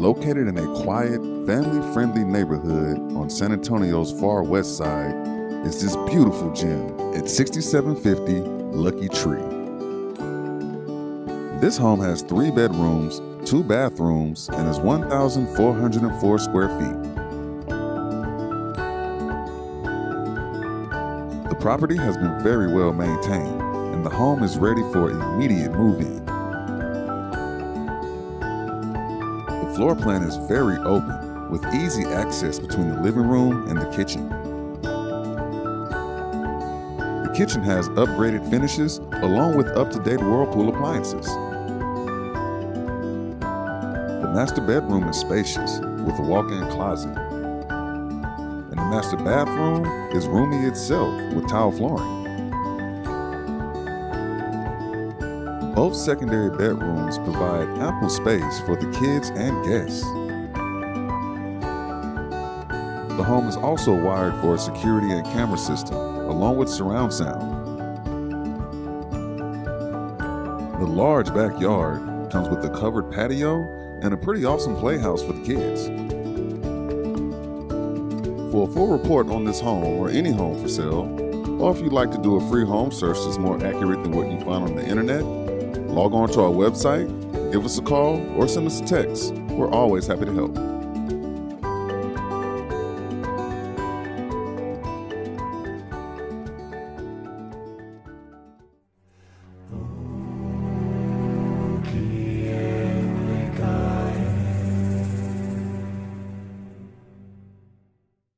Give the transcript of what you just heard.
Located in a quiet, family-friendly neighborhood on San Antonio's far west side is this beautiful gem at 6750 Luckey Tree. This home has 3 bedrooms, 2 bathrooms, and is 1,404 square feet. The property has been very well maintained, and the home is ready for immediate move-in. The floor plan is very open, with easy access between the living room and the kitchen. The kitchen has upgraded finishes along with up-to-date Whirlpool appliances. The master bedroom is spacious with a walk-in closet. And the master bathroom is roomy itself with tile flooring. Both secondary bedrooms provide ample space for the kids and guests. The home is also wired for a security and camera system, along with surround sound. The large backyard comes with a covered patio and a pretty awesome playhouse for the kids. For a full report on this home or any home for sale, or if you'd like to do a free home search that's more accurate than what you find on the internet, log on to our website, give us a call, or send us a text. We're always happy to help.